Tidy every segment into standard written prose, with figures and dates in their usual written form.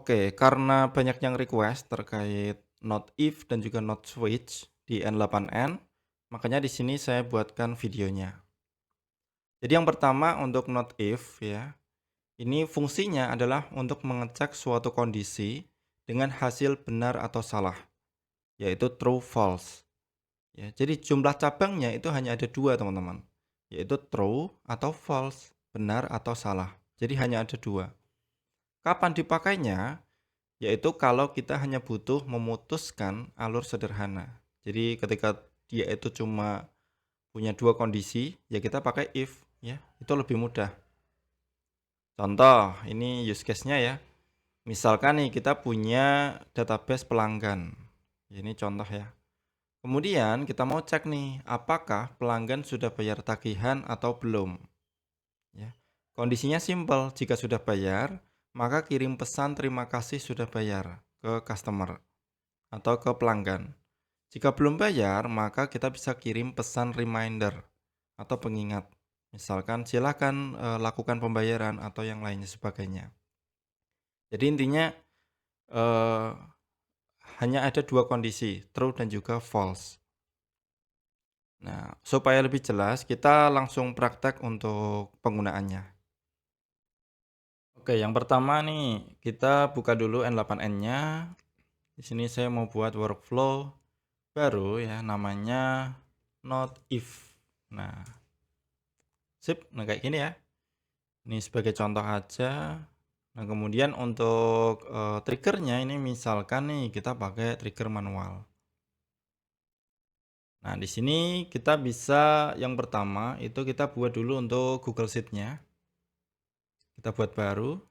Oke, karena banyak yang request terkait not if dan juga not switch di N8N, makanya di sini saya buatkan videonya. Jadi yang pertama untuk not if ya, ini fungsinya adalah untuk mengecek suatu kondisi dengan hasil benar atau salah, yaitu true false. Ya, jadi jumlah cabangnya itu hanya ada dua teman-teman, yaitu true atau false, benar atau salah. Jadi hanya ada dua. Kapan dipakainya? Yaitu kalau kita hanya butuh memutuskan alur sederhana. Jadi ketika dia itu cuma punya dua kondisi, ya kita pakai if ya, itu lebih mudah. Contoh, ini use case-nya ya. Misalkan nih kita punya database pelanggan. Ini contoh ya. Kemudian kita mau cek nih, apakah pelanggan sudah bayar tagihan atau belum. Ya. Kondisinya simpel, jika sudah bayar, maka kirim pesan terima kasih sudah bayar ke customer atau ke pelanggan. Jika belum bayar, maka kita bisa kirim pesan reminder atau pengingat. Misalkan silakan lakukan pembayaran atau yang lainnya sebagainya. Jadi intinya eh, hanya ada dua kondisi, true dan juga false. Nah, supaya lebih jelas, kita langsung praktek untuk penggunaannya. Oke, yang pertama nih, kita buka dulu N8N-nya. Di sini saya mau buat workflow baru ya, namanya not if. Nah, sip. Nah, kayak gini ya. Ini sebagai contoh aja. Nah, kemudian untuk triggernya ini misalkan nih kita pakai trigger manual. Nah, di sini kita bisa yang pertama itu kita buat dulu untuk Google Sheet-nya. Kita buat baru.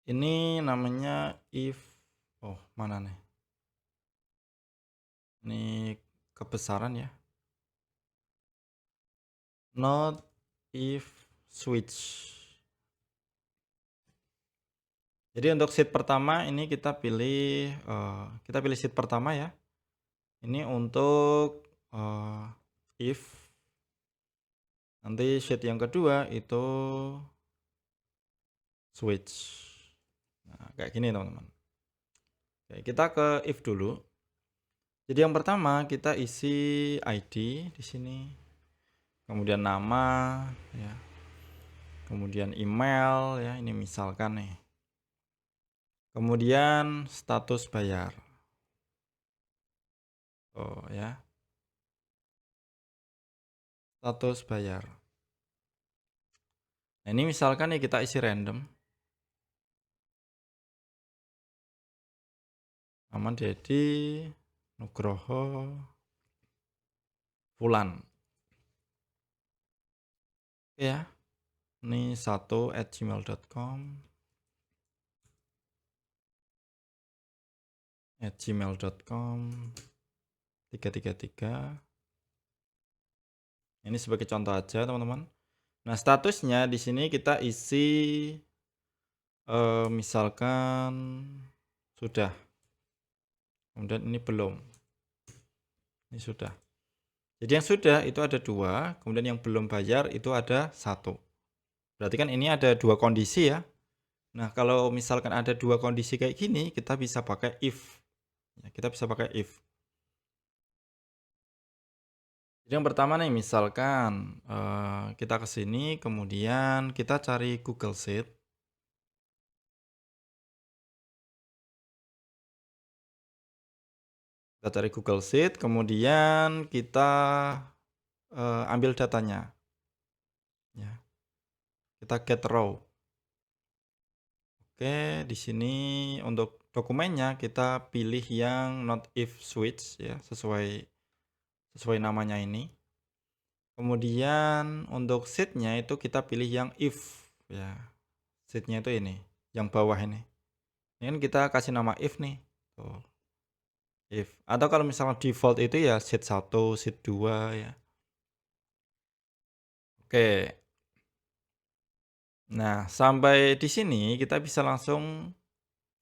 Ini namanya if. Oh, mana nih? Ini kebesaran ya. Not if switch. Jadi untuk sheet pertama ini kita pilih sheet pertama ya. Ini untuk if. Nanti sheet yang kedua itu switch. Nah, kayak gini teman-teman. Oke, kita ke if dulu. Jadi yang pertama kita isi ID di sini, kemudian nama ya, kemudian email ya, ini misalkan nih. Kemudian status bayar. Oh ya, status bayar. Nah, ini misalkan nih kita isi random. Nama Dedi Nugroho Fulan. Ya, ini 1@gmail.com. @gmail.com 333. Ini sebagai contoh aja teman-teman. Nah, statusnya di sini kita isi misalkan sudah. Kemudian ini belum. Ini sudah. Jadi yang sudah itu ada dua, kemudian yang belum bayar itu ada satu. Berarti kan ini ada dua kondisi ya. Nah, kalau misalkan ada dua kondisi kayak gini, kita bisa pakai if. Ya, kita bisa pakai if. Jadi yang pertama nih, misalkan kita ke sini, kemudian kita cari Google Sheet. Kita cari Google Sheet, kemudian kita ambil datanya. Ya, kita get raw. Oke, di sini untuk dokumennya kita pilih yang not if switch ya, sesuai namanya ini. Kemudian untuk sheet-nya itu kita pilih yang if ya. Sheet-nya itu ini, yang bawah ini. Ini kan kita kasih nama if nih. Tuh, if. Atau kalau misalnya default itu ya sheet 1, sheet 2 ya. Oke. Nah, sampai di sini kita bisa langsung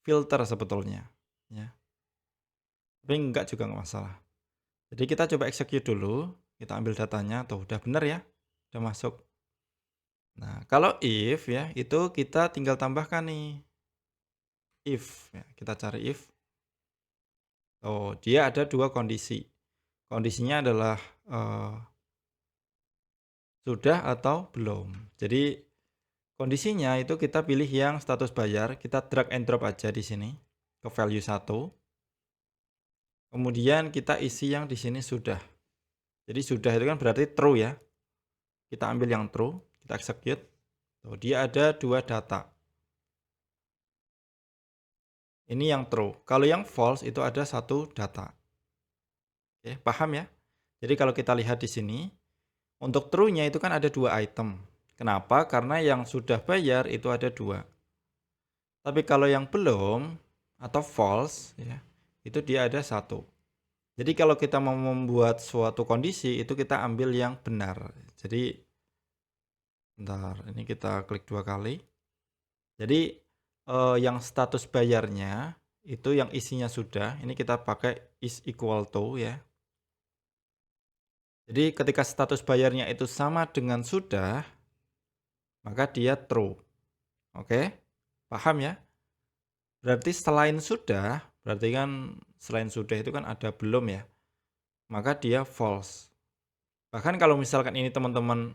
filter sebetulnya ya. Tapi enggak juga enggak masalah. Jadi kita coba execute dulu, kita ambil datanya, tuh udah bener ya, udah masuk. Nah, kalau if ya, itu kita tinggal tambahkan nih, if ya, kita cari if. Oh, dia ada dua kondisi. Kondisinya adalah eh, sudah atau belum. Jadi kondisinya itu kita pilih yang status bayar, kita drag and drop aja di sini ke value 1. Kemudian kita isi yang di sini sudah. Jadi sudah itu kan berarti true ya. Kita ambil yang true, kita execute. Tuh, dia ada dua data. Ini yang true. Kalau yang false itu ada satu data. Oke, paham ya? Jadi kalau kita lihat di sini, untuk true-nya itu kan ada dua item. Kenapa? Karena yang sudah bayar itu ada dua. Tapi kalau yang belum atau false ya, itu dia ada satu. Jadi kalau kita mau membuat suatu kondisi itu kita ambil yang benar. Jadi bentar, ini kita klik dua kali. Jadi yang status bayarnya itu yang isinya sudah, ini kita pakai is equal to ya. Jadi ketika status bayarnya itu sama dengan sudah, maka dia true. Oke? Paham ya? Berarti selain sudah, berarti kan selain sudah itu kan ada belum ya. Maka dia false. Bahkan kalau misalkan ini teman-teman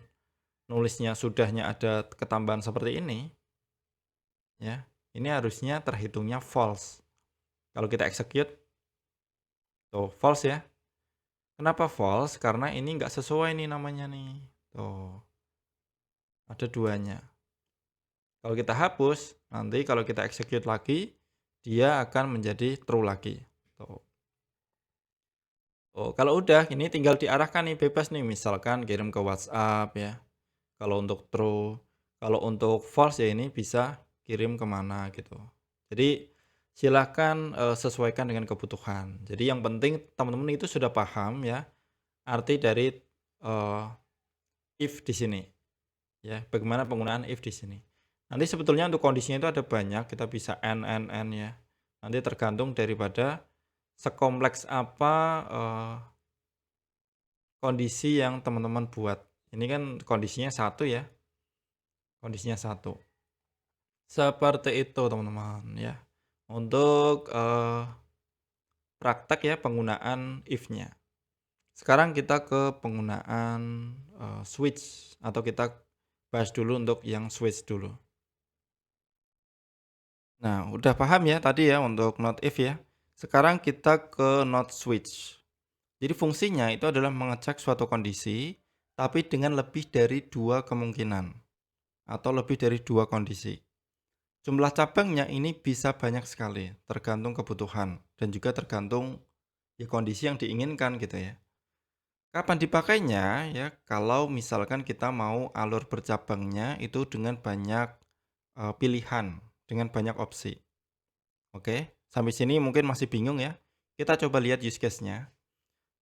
nulisnya sudahnya ada ketambahan seperti ini, ya, ini harusnya terhitungnya false. Kalau kita execute, tuh false ya. Kenapa false? Karena ini nggak sesuai nih namanya nih. Tuh, ada duanya. Kalau kita hapus, nanti kalau kita execute lagi, dia akan menjadi true lagi. Tuh. Oh, kalau udah, ini tinggal diarahkan nih bebas nih, misalkan kirim ke WhatsApp ya. Kalau untuk true, kalau untuk false ya ini bisa kirim kemana gitu. Jadi silahkan sesuaikan dengan kebutuhan. Jadi yang penting teman-teman itu sudah paham ya arti dari eh, if di sini. Ya, bagaimana penggunaan if di sini. Nanti sebetulnya untuk kondisinya itu ada banyak, kita bisa n ya. Nanti tergantung daripada sekompleks apa kondisi yang teman-teman buat. Ini kan kondisinya satu ya, kondisinya satu. Seperti itu teman-teman ya. Untuk praktek ya penggunaan if-nya. Sekarang kita ke penggunaan switch atau kita bahas dulu untuk yang switch dulu. Nah, udah paham ya tadi ya untuk not if ya. Sekarang kita ke not switch. Jadi fungsinya itu adalah mengecek suatu kondisi tapi dengan lebih dari dua kemungkinan atau lebih dari dua kondisi. Jumlah cabangnya ini bisa banyak sekali, tergantung kebutuhan dan juga tergantung ya kondisi yang diinginkan gitu ya. Kapan dipakainya ya? Kalau misalkan kita mau alur bercabangnya itu dengan banyak pilihan, dengan banyak opsi. Oke, sampai sini mungkin masih bingung ya. Kita coba lihat use case-nya.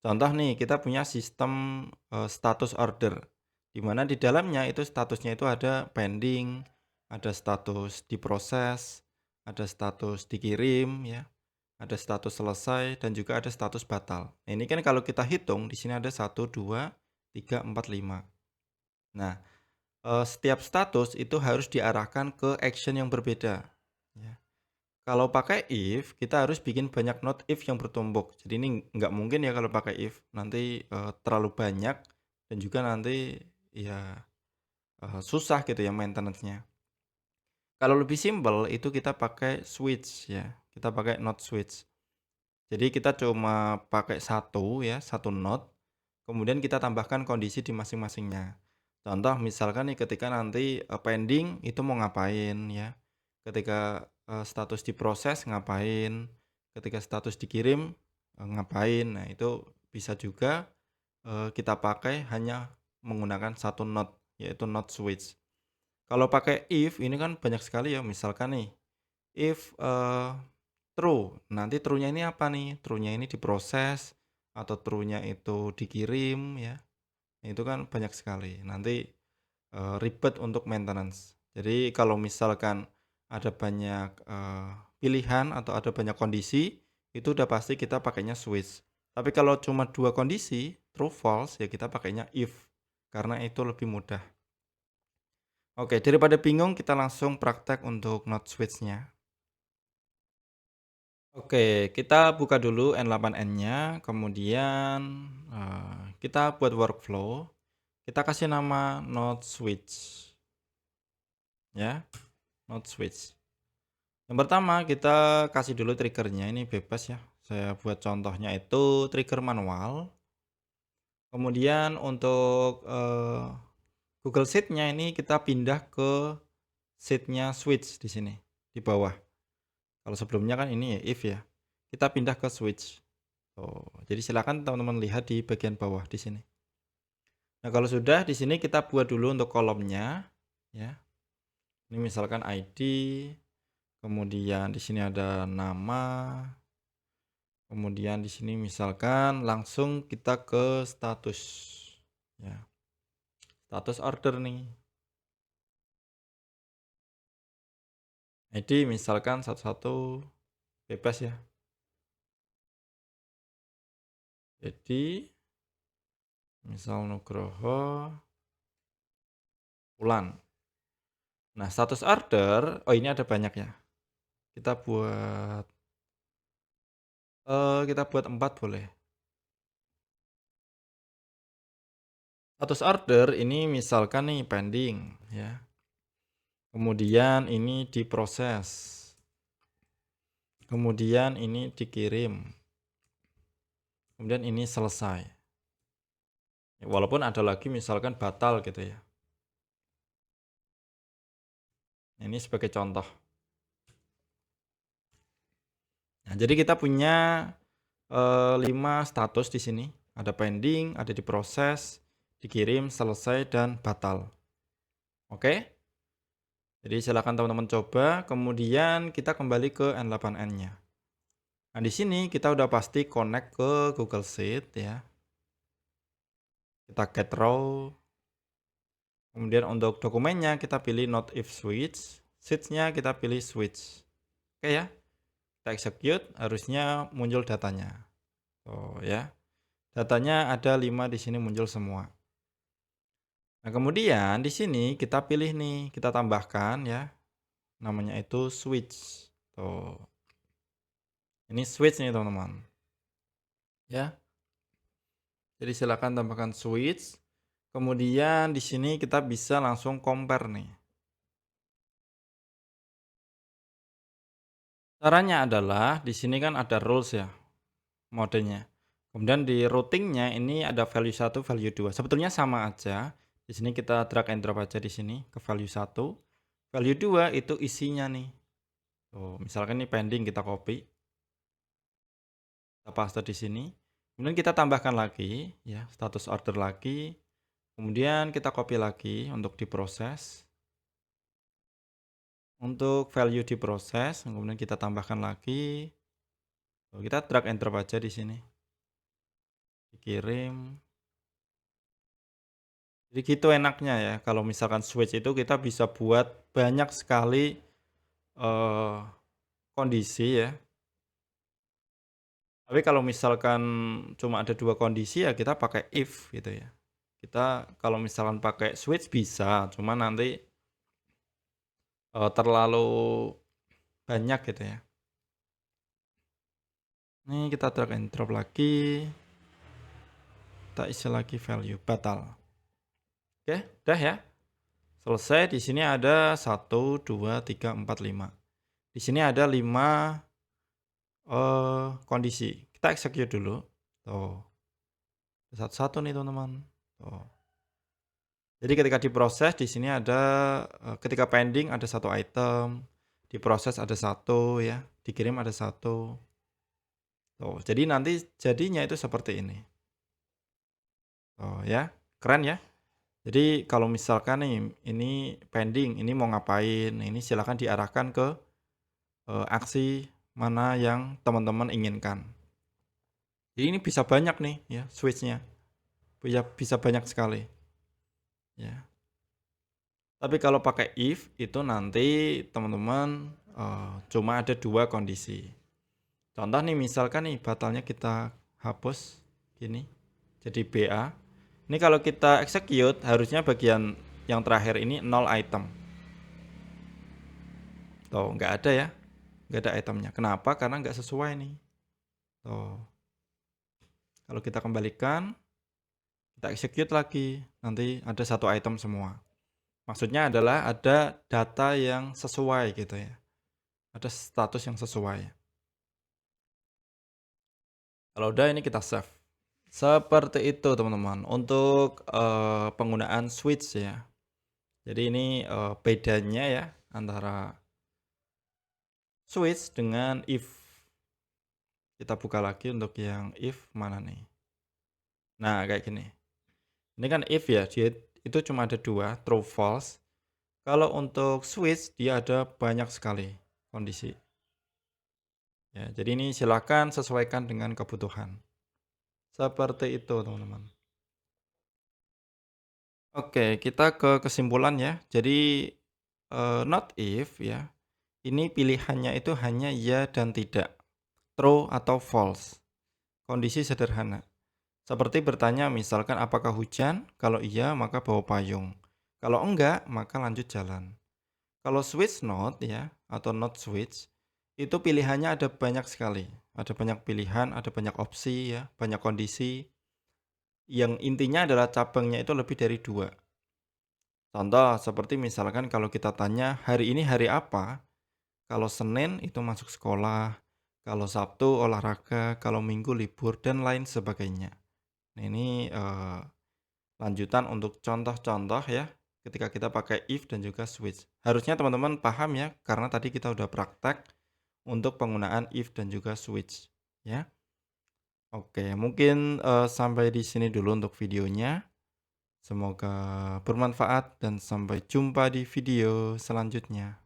Contoh nih, kita punya sistem status order, di mana di dalamnya itu statusnya itu ada pending, ada status diproses, ada status dikirim, ya, ada status selesai, dan juga ada status batal. Nah, ini kan kalau kita hitung, di sini ada 1, 2, 3, 4, 5. Nah, setiap status itu harus diarahkan ke action yang berbeda. Ya. Kalau pakai if, kita harus bikin banyak not if yang bertumbuk. Jadi ini nggak mungkin ya kalau pakai if, nanti terlalu banyak dan juga nanti ya susah gitu ya maintenance-nya. Kalau lebih simple itu kita pakai switch ya, kita pakai not switch. Jadi kita cuma pakai satu ya, satu not, kemudian kita tambahkan kondisi di masing-masingnya. Contoh misalkan nih ketika nanti pending itu mau ngapain ya, ketika status diproses ngapain, ketika status dikirim ngapain. Nah itu bisa juga kita pakai hanya menggunakan satu not, yaitu not switch. Kalau pakai if ini kan banyak sekali ya, misalkan nih if true, nanti true-nya ini apa nih? True-nya ini diproses atau true-nya itu dikirim ya. Itu kan banyak sekali. Nanti ribet untuk maintenance. Jadi kalau misalkan ada banyak pilihan atau ada banyak kondisi, itu udah pasti kita pakainya switch. Tapi kalau cuma dua kondisi, true false ya kita pakainya if karena itu lebih mudah. Oke, daripada bingung kita langsung praktek untuk not switch-nya. Oke, kita buka dulu N8N-nya, kemudian, kita buat workflow, kita kasih nama not switch, ya, not switch. Yang pertama kita kasih dulu triggernya, ini bebas ya, saya buat contohnya itu trigger manual. Kemudian untuk, Google Sheet-nya ini kita pindah ke sheet-nya switch di sini, di bawah. Kalau sebelumnya kan ini ya, if ya, kita pindah ke switch. Oh, jadi silakan teman-teman lihat di bagian bawah di sini. Nah, kalau sudah di sini kita buat dulu untuk kolomnya, ya. Ini misalkan ID, kemudian di sini ada nama, kemudian di sini misalkan langsung kita ke status, ya. Status order nih. ID misalkan satu-satu bebas ya. Jadi misal Nugroho Wulan. Nah, status order, oh ini ada banyak ya. Kita buat 4 boleh. Status order ini misalkan nih pending ya. Kemudian ini diproses. Kemudian ini dikirim. Kemudian ini selesai. Walaupun ada lagi misalkan batal gitu ya. Ini sebagai contoh. Nah, jadi kita punya 5 status di sini. Ada pending, ada diproses, dikirim, selesai, dan batal. Oke? Jadi silakan teman-teman coba. Kemudian kita kembali ke N8N-nya. Nah, di sini kita udah pasti connect ke Google Sheet ya. Kita get row. Kemudian untuk dokumennya kita pilih not if switch. Sheets-nya kita pilih switch. Oke ya. Kita execute, harusnya muncul datanya. Oh ya. Datanya ada 5 di sini muncul semua. Nah, kemudian di sini kita pilih nih, kita tambahkan ya. Namanya itu switch. Tuh. Ini switch nih, teman-teman. Ya. Jadi silakan tambahkan switch. Kemudian di sini kita bisa langsung compare nih. Caranya adalah di sini kan ada rules ya, modenya. Kemudian di routingnya ini ada value 1, value 2. Sebetulnya sama aja. Di sini kita drag and drop aja di sini ke value 1. Value 2 itu isinya nih. Tuh, misalkan ini pending kita copy. Kita paste di sini. Kemudian kita tambahkan lagi ya, status order lagi. Kemudian kita copy lagi untuk diproses. Untuk value diproses, kemudian kita tambahkan lagi. Kita drag and drop aja di sini. Dikirim. Jadi gitu enaknya ya. Kalau misalkan switch itu kita bisa buat banyak sekali kondisi ya. Tapi kalau misalkan cuma ada 2 kondisi ya kita pakai if gitu ya. Kita kalau misalkan pakai switch bisa, cuma nanti terlalu banyak gitu ya. Ini kita drag and drop lagi. Kita isi lagi value batal. Oke, udah ya. Selesai. Di sini ada 1, 2, 3, 4, 5. Di sini ada 5 kondisi. Kita execute dulu. Tuh. Satu-satu nih, teman-teman. Tuh. Jadi ketika diproses di sini ada ketika pending ada 1 item, diproses ada 1 ya, dikirim ada 1. Tuh, jadi nanti jadinya itu seperti ini. Oh ya, keren ya. Jadi kalau misalkan nih ini pending, ini mau ngapain, ini silakan diarahkan ke aksi mana yang teman-teman inginkan. Jadi ini bisa banyak nih ya switch-nya. Bisa banyak sekali. Ya. Tapi kalau pakai if itu nanti teman-teman cuma ada 2 kondisi. Contoh nih misalkan nih batalnya kita hapus gini jadi BA. Ini kalau kita execute harusnya bagian yang terakhir ini 0 item. Tuh, nggak ada ya, nggak ada itemnya. Kenapa? Karena nggak sesuai nih. Tuh, kalau kita kembalikan, kita execute lagi, nanti ada satu item semua. Maksudnya adalah ada data yang sesuai gitu ya, ada status yang sesuai. Kalau udah ini kita save. Seperti itu teman-teman untuk penggunaan switch ya. Jadi ini bedanya ya antara switch dengan if. Kita buka lagi untuk yang if mana nih. Nah kayak gini. Ini kan if ya, dia itu cuma ada dua, true false. Kalau untuk switch dia ada banyak sekali kondisi. Ya, jadi ini silakan sesuaikan dengan kebutuhan. Seperti itu teman-teman. Oke, kita ke kesimpulan ya. Jadi not if ya, ini pilihannya itu hanya ya dan tidak, true atau false. Kondisi sederhana. Seperti bertanya misalkan apakah hujan? Kalau iya maka bawa payung. Kalau enggak maka lanjut jalan. Kalau switch not ya atau not switch itu pilihannya ada banyak sekali. Ada banyak pilihan, ada banyak opsi ya, banyak kondisi. Yang intinya adalah cabangnya itu lebih dari dua. Contoh seperti misalkan kalau kita tanya hari ini hari apa? Kalau Senin itu masuk sekolah, kalau Sabtu olahraga, kalau Minggu libur dan lain sebagainya. Nah, ini lanjutan untuk contoh-contoh ya ketika kita pakai if dan juga switch. Harusnya teman-teman paham ya karena tadi kita udah praktek untuk penggunaan if dan juga switch ya. Oke, mungkin sampai di sini dulu untuk videonya. Semoga bermanfaat dan sampai jumpa di video selanjutnya.